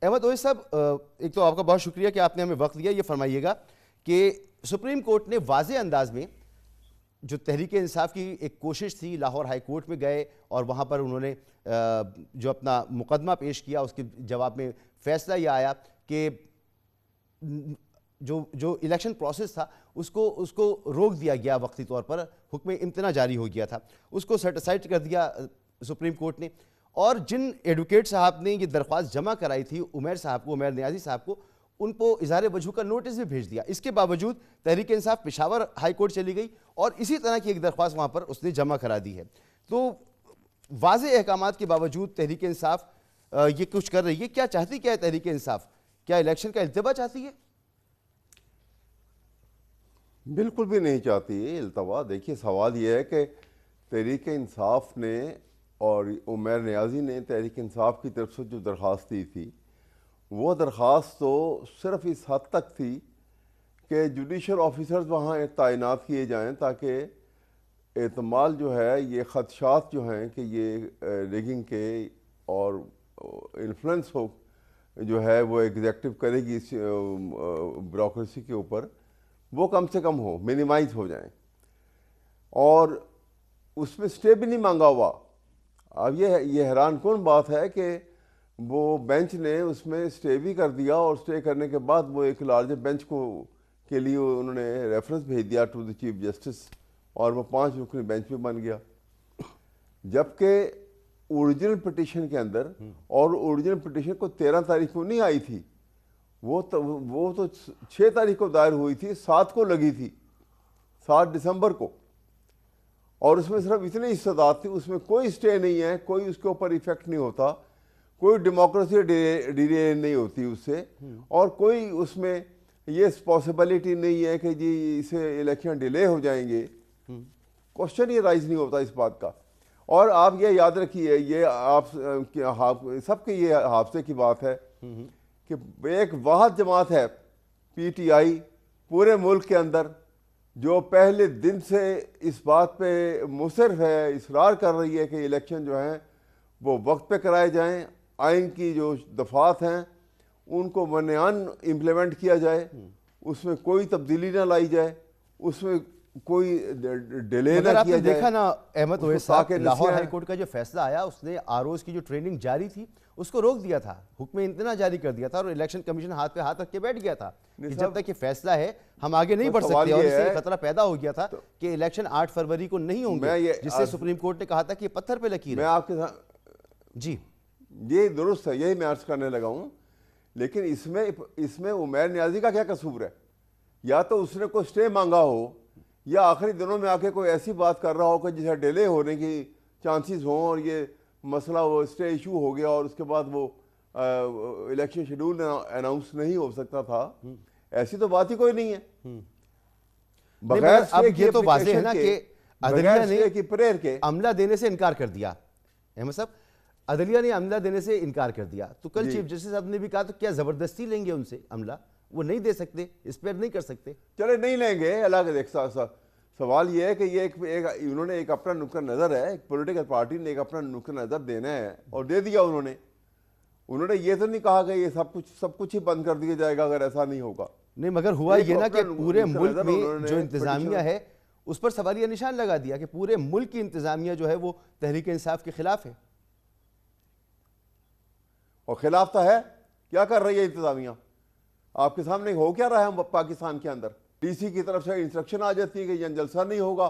احمد اویس صاحب، ایک تو آپ کا بہت شکریہ کہ آپ نے ہمیں وقت دیا. یہ فرمائیے گا کہ سپریم کورٹ نے واضح انداز میں جو تحریک انصاف کی ایک کوشش تھی، لاہور ہائی کورٹ میں گئے اور وہاں پر انہوں نے جو اپنا مقدمہ پیش کیا، اس کے جواب میں فیصلہ یہ آیا کہ جو الیکشن پروسیس تھا اس کو روک دیا گیا وقتی طور پر، حکم امتناع جاری ہو گیا تھا، اس کو سیٹ اسائڈ کر دیا سپریم کورٹ نے. اور جن ایڈوکیٹ صاحب نے یہ درخواست جمع کرائی تھی عمیر نیازی صاحب کو، ان کو اظہار وجہ کا نوٹس بھی بھیج دیا. اس کے باوجود تحریک انصاف پشاور ہائی کورٹ چلی گئی اور اسی طرح کی ایک درخواست وہاں پر اس نے جمع کرا دی ہے. تو واضح احکامات کے باوجود تحریک انصاف یہ کچھ کر رہی ہے. کیا چاہتی کیا ہے تحریک انصاف؟ کیا الیکشن کا التوا چاہتی ہے؟ بالکل بھی نہیں چاہتی التوا. دیکھیے سوال یہ ہے کہ تحریک انصاف نے اور عمیر نیازی نے تحریک انصاف کی طرف سے جو درخواست دی تھی، وہ درخواست تو صرف اس حد تک تھی کہ جوڈیشل آفیسرز وہاں تعینات کیے جائیں تاکہ احتمال جو ہے، یہ خدشات جو ہیں کہ یہ ریگنگ کے اور انفلوئنس ہو جو ہے وہ ایگزیکٹو کرے گی اس بیوروکریسی کے اوپر، وہ کم سے کم ہو، منیمائز ہو جائیں. اور اس میں سٹے بھی نہیں مانگا ہوا. اب یہ حیران کن بات ہے کہ وہ بینچ نے اس میں سٹے بھی کر دیا، اور سٹے کرنے کے بعد وہ ایک لارجر بینچ کے لیے انہوں نے ریفرنس بھیج دیا ٹو دی چیف جسٹس، اور وہ 5 رکنی بینچ بھی بن گیا. جبکہ اوریجنل پٹیشن کے اندر، اور اوریجنل پٹیشن کو 13 تاریخ کو نہیں آئی تھی، وہ تو 6 تاریخ کو دائر ہوئی تھی، 7 کو لگی تھی، 7 دسمبر کو. اور اس میں صرف اتنی استدعات تھی، اس میں کوئی سٹے نہیں ہے، کوئی اس کے اوپر ایفیکٹ نہیں ہوتا، کوئی ڈیموکریسی ڈیلے نہیں ہوتی اس سے، اور کوئی اس میں یہ پاسبلٹی نہیں ہے کہ جی اسے الیکشن ڈیلے ہو جائیں گے. کوشچن ہی رائز نہیں ہوتا اس بات کا. اور آپ یہ یاد رکھیے، یہ آپ سب کے یہ حادثے کی بات ہے کہ ایک واحد جماعت ہے پی ٹی آئی پورے ملک کے اندر جو پہلے دن سے اس بات پہ مصر ہے، اصرار کر رہی ہے کہ الیکشن جو ہیں وہ وقت پہ کرائے جائیں، آئین کی جو دفعات ہیں ان کو منعان امپلیمنٹ کیا جائے، اس میں کوئی تبدیلی نہ لائی جائے، اس میں کوئی ڈیلے نہ کیا جائے. دیکھا نا احمد اویس صاحب، لاہور ہائی کورٹ کا جو فیصلہ آیا، اس نے آر اوز کی جو ٹریننگ جاری تھی اس کو روک دیا تھا، حکم امتناع جاری کر دیا تھا، اور الیکشن کمیشن ہاتھ پہ ہاتھ رکھ کے بیٹھ گیا تھا کہ جب تک یہ فیصلہ ہے ہم آگے نہیں بڑھ سکتے. اور اس سے خطرہ پیدا ہو گیا تھا کہ الیکشن 8 فروری کو نہیں ہوں گے، جس سے سپریم کورٹ نے کہا تھا کہ یہ پتھر پہ لکیر ہے. میں آپ کے ساتھ جی یہ درست ہے، یہی میں عرض کرنے لگا ہوں. لیکن اس میں عمیر نیازی کا کیا قصور ہے؟ یا تو اس نے کوئی سٹے مانگا ہو، یا آخری دنوں میں آ کے کوئی ایسی بات کر رہا ہو کہ جسے ڈیلے ہونے کی چانسز ہوں، اور یہ مسئلہ وہ سٹے ایشو ہو گیا اور اس کے بعد وہ الیکشن شیڈول اناؤنس نہیں ہو سکتا تھا. ایسی تو بات ہی کوئی نہیں ہے. بغیر اب یہ تو واضح ہے نا کہ عدلیہ نے عملہ دینے سے انکار کر دیا. احمد صاحب، عدلیہ نے عملہ دینے سے انکار کر دیا، تو کل چیف جسٹس صاحب نے بھی کہا تو کیا زبردستی لیں گے ان سے عملہ؟ وہ نہیں دے سکتے، اسپیئر نہیں کر سکتے. چلے نہیں لیں گے، اللہ کا دیکھ. سوال یہ ہے کہ یہ انہوں نے ایک اپنا نقطہ نظر ہے، ایک پولیٹیکل پارٹی نے ایک اپنا نقطہ نظر دینا ہے اور دے دیا. انہوں نے یہ تو نہیں کہا کہ یہ سب کچھ ہی بند کر دیا جائے گا اگر ایسا نہیں ہوگا. نہیں، مگر ہوا یہ نا کہ پورے ملک میں جو انتظامیہ ہے اس پر سوالیہ نشان لگا دیا کہ پورے ملک کی انتظامیہ جو ہے وہ تحریک انصاف کے خلاف ہے. اور خلاف تو ہے، کیا کر رہی ہے انتظامیہ؟ آپ کے سامنے ہو کیا رہا ہے پاکستان کے اندر؟ ڈی سی کی طرف سے انسٹرکشن آ جاتی ہے کہ یہ جلسہ نہیں ہوگا،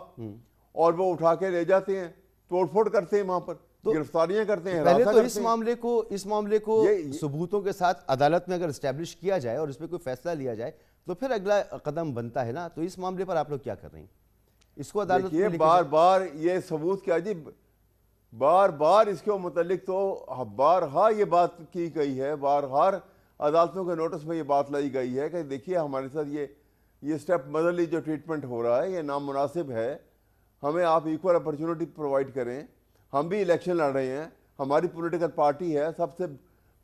اور وہ اٹھا کے لے جاتے ہیں، توڑ پھوڑ کرتے ہیں، وہاں پر گرفتاریاں کرتے ہیں. پہلے تو اس معاملے کو ثبوتوں کے ساتھ عدالت میں اگر اسٹیبلش کیا جائے اور اس پہ کوئی فیصلہ لیا جائے تو پھر اگلا قدم بنتا ہے نا. تو اس معاملے پر آپ لوگ کیا کر رہے ہیں؟ اس کو عدالت میں بار بار یہ ثبوت کیا جی، بار بار اس کے متعلق تو بارہا یہ بات کی گئی ہے، بارہا عدالتوں کے نوٹس میں یہ بات لائی گئی ہے کہ دیکھیے ہمارے ساتھ یہ اسٹیپ مدرلی جو ٹریٹمنٹ ہو رہا ہے یہ نامناسب ہے، ہمیں آپ ایکول اپرچونٹی پرووائڈ کریں. ہم بھی الیکشن لڑ رہے ہیں، ہماری پولیٹیکل پارٹی ہے،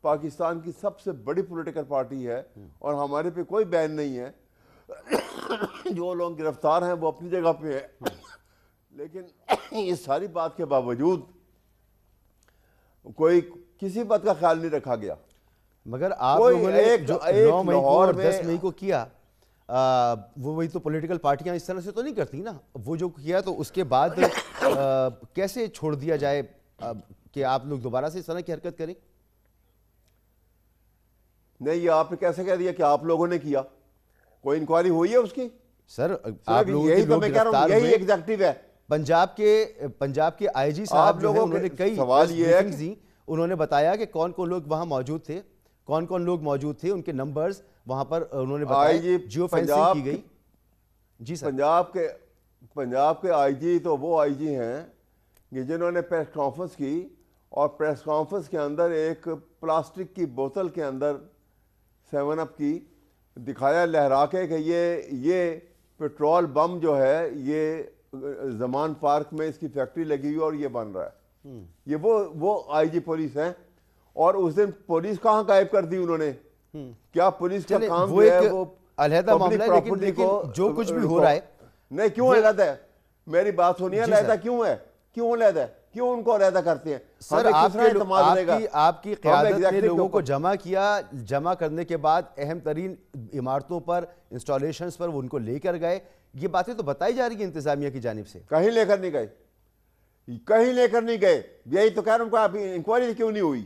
پاکستان کی سب سے بڑی پولیٹیکل پارٹی ہے، اور ہمارے پہ کوئی بین نہیں ہے. جو لوگ گرفتار ہیں وہ اپنی جگہ پہ ہے، لیکن اس ساری بات کے باوجود کوئی کسی بات کا خیال نہیں رکھا گیا. مگر آپ کوئی لوگوں نے ایک- جو ایک 9 مئی کو لاہور اور میں 10 مئی کو کیا وہی تو پولیٹیکل پارٹیاں اس طرح سے تو نہیں کرتی نا. وہ جو کیا تو اس کے بعد کیسے چھوڑ دیا جائے کہ آپ لوگ دوبارہ سے اس طرح کی حرکت کریں؟ نہیں، یہ آپ نے کیسے کہہ دیا کہ آپ لوگوں نے کیا؟ کوئی انکوائری ہوئی ہے اس کی؟ سر آپ لوگوں کے یہی تو لوگ میں کہہ رہا گرفتار ہوں، یہی ہوئے. ایگزیکٹو ہے. پنجاب کے آئی جی صاحب جو ہیں انہوں نے کئی سوال یہ ہے بریفنگز دی. انہوں نے بتایا کہ کون کون لوگ وہاں موجود تھے، کون کون لوگ موجود تھے، ان کے نمبرز وہاں پر انہوں نے بتایا. جیو فینسنگ کی گئی. جی سر. پنجاب کے آئی جی تو وہ آئی جی ہیں کہ جنہوں نے پریس کانفرنس کی، اور پریس کانفرنس کے اندر ایک پلاسٹک کی بوتل کے اندر 7 اپ کی دکھایا لہرا کے کہ یہ پیٹرول بم جو ہے یہ زمان پارک میں اس کی فیکٹری لگی ہوئی اور یہ بن رہا ہے. یہ وہ آئی جی پولیس ہیں. اور اس دن پولیس کہاں غائب کر دی انہوں نے؟ کیا پولیس کا کام جو ہے وہ علیحدہ معاملہ ہے، لیکن جو کچھ بھی ہو رہا ہے نہیں کیوں علیحدہ ہے؟ میری بات سنیے، علیحدہ کیوں ہے؟ کیوں علیحدہ ہے؟ کیوں ان کو علیحدہ کرتے ہیں؟ سر آپ کی قیادت نے لوگوں کو جمع کیا، جمع کرنے کے بعد اہم ترین عمارتوں پر، انسٹالیشنز پر وہ ان کو لے کر گئے. یہ باتیں تو بتائی جا رہی ہیں انتظامیہ کی جانب سے. کہیں لے کر نہیں گئے، کہیں لے کر نہیں گئے. یہی تو کہہ رہا ہوں کہ آپ انکوائری کیوں نہیں ہوئی؟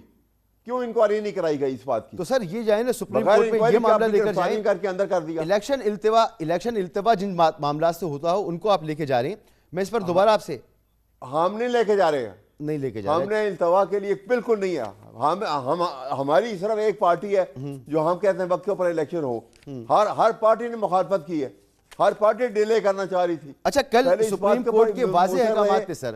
کیوں انکوائری نہیں کرائی گئی اس بات کی؟ تو سر یہ جائیں نا سپریم کورٹ میں یہ معاملہ لے کر جائیں. کر کے اندر کر دیا. الیکشن التوا جن معاملات سے ہوتا ہو ان کو آپ لے کے جا رہے ہیں. میں اس پر دوبارہ آپ سے ہم نہیں لے کے جا رہے ہیں. نہیں لے کے جا رہے. ہم نے التوا کے لیے بالکل نہیں ہے. ہماری صرف ایک پارٹی ہے جو ہم کہتے ہیں وقت کے اوپر الیکشن ہو. ہر پارٹی نے مخالفت کی ہے. ہر پارٹی ڈیلے کرنا چاہ رہی تھی. اچھا کل سپریم کورٹ کے واضح احکامات پہ سر